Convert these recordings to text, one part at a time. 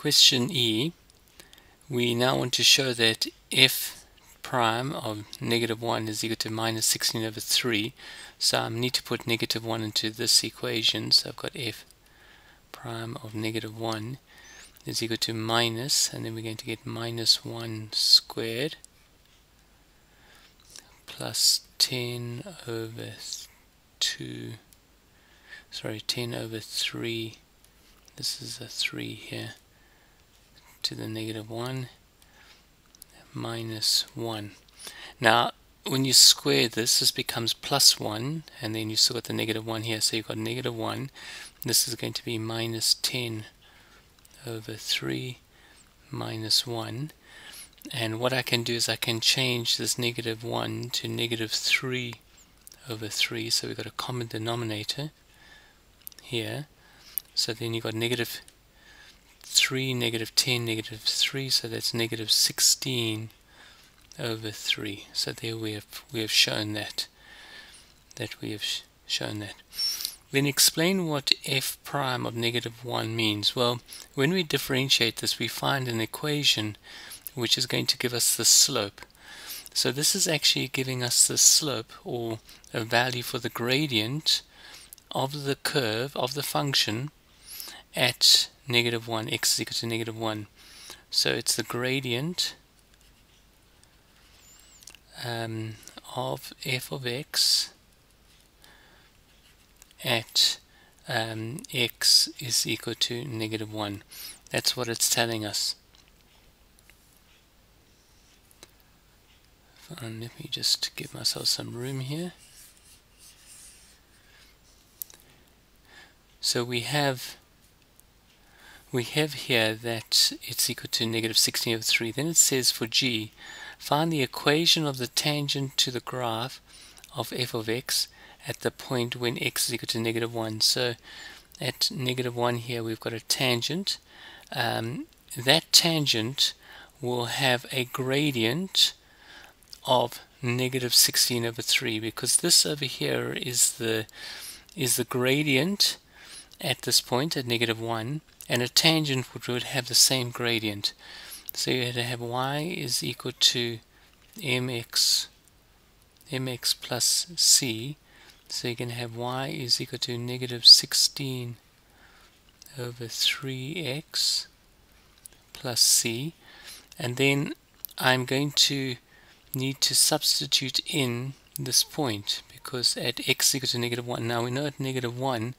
question E, we now want to show that f prime of -1 is equal to minus 16 over 3. So I need to put -1 into this equation. So I've got f prime of -1 is equal to minus, and then we're going to get minus 1 squared plus 10 over 3. This is a 3 here, to the -1 minus 1. Now when you square this becomes plus 1, and then you still got the -1 here, so you've got -1. This is going to be minus 10 over 3 minus 1. And what I can do is I can change this -1 to -3 over 3, so we've got a common denominator here. So then you've got -3, -10, -3, so that's -16 over 3. So there we have shown that. Then explain what f prime of -1 means. Well, when we differentiate this, we find an equation which is going to give us the slope. So this is actually giving us the slope, or a value for the gradient of the curve of the function at -1, x is equal to -1. So it's the gradient of f of x at x is equal to -1. That's what it's telling us. And let me just give myself some room here. So we have here that it's equal to -16 over 3. Then it says for g, find the equation of the tangent to the graph of f of x at the point when x is equal to -1. So at -1 here we've got a tangent. That tangent will have a gradient of -16 over 3, because this over here is the gradient at this point at -1, and a tangent would have the same gradient. So you had to have y is equal to mx plus c. So you can have y is equal to -16 over 3x plus c, and then I'm going to need to substitute in this point, because at x is equal to -1, now we know at -1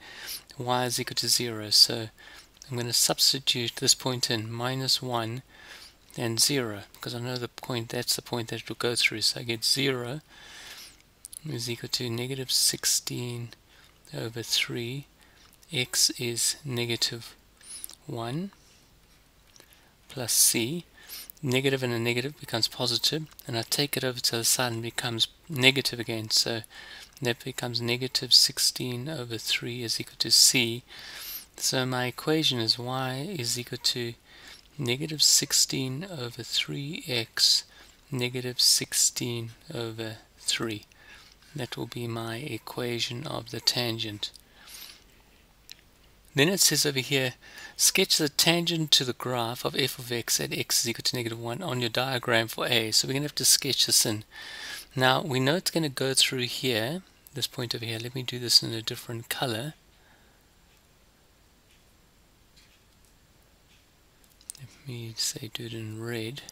y is equal to 0, so I'm going to substitute this point in, -1 and 0, because I know that's the point that it will go through. So I get 0 is equal to -16 over 3, x is -1 plus c. Negative and a negative becomes positive, and I take it over to the side and becomes negative again, so that becomes -16 over 3 is equal to c. So my equation is y is equal to -16 over 3x -16 over 3. That will be my equation of the tangent. Then it says over here, sketch the tangent to the graph of f of x at x is equal to -1 on your diagram for a. So we're going to have to sketch this in. Now we know it's going to go through here, this point over here. Let me do this in a different color. Let me say do it in red.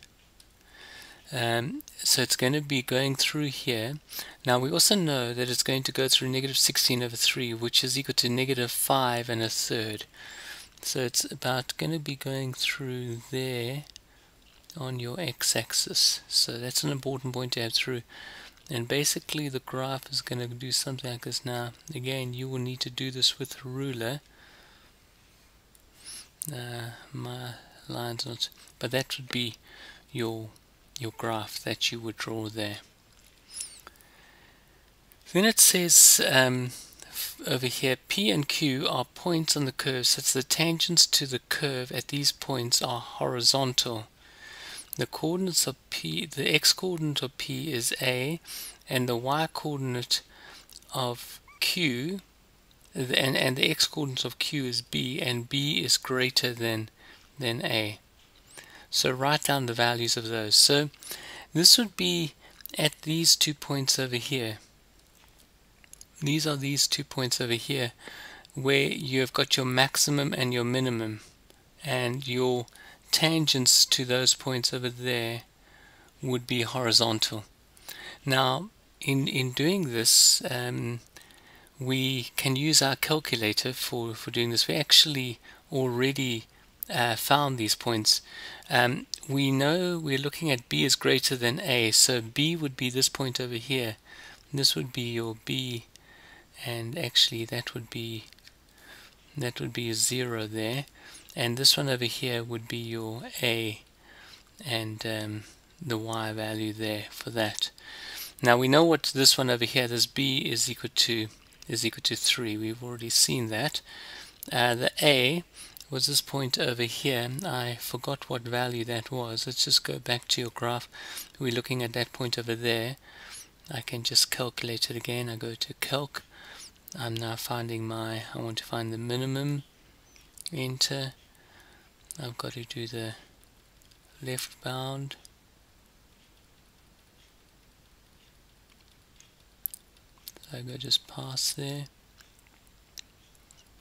So it's going to be going through here. Now we also know that it's going to go through -16 over 3, which is equal to -5 and a third. So it's about going to be going through there on your x-axis. So that's an important point to have through. And basically the graph is going to do something like this. Now again, you will need to do this with a ruler. My line's not, but that would be your graph that you would draw there. Then it says over here, P and Q are points on the curve such that the tangents to the curve at these points are horizontal. The coordinates of P, the x coordinate of P is A, and the y coordinate of Q, and the x coordinate of Q is B, and B is greater than than a. So write down the values of those. So this would be at these 2 points over here. These are these 2 points over here where you have got your maximum and your minimum, and your tangents to those points over there would be horizontal. Now in doing this, we can use our calculator for doing this. We actually already found these points. We know we're looking at b is greater than a, so b would be this point over here. This would be your b, and actually that would be a 0 there, and this one over here would be your a, and the y value there for that. Now we know what this one over here, this b is equal to 3. We've already seen that. The a was this point over here. I forgot what value that was. Let's just go back to your graph. We're looking at that point over there. I can just calculate it again. I go to calc. I'm now finding I want to find the minimum. Enter. I've got to do the left bound. So I go just past there.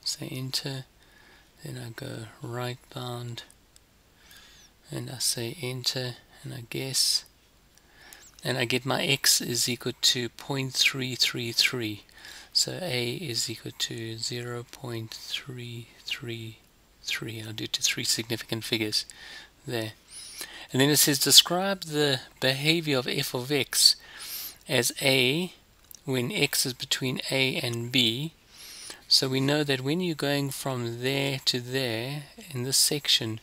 Say enter. Then I go right bound, and I say enter, and I guess, and I get my x is equal to 0.333. So a is equal to 0.333. I'll do it to 3 significant figures there. And then it says describe the behavior of f of x as a when x is between a and b. So we know that when you're going from there to there in this section,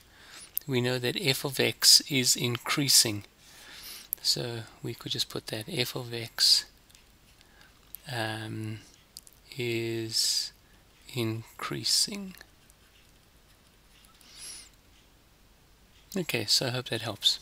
we know that f of x is increasing. So we could just put that f of x is increasing. Okay, so I hope that helps.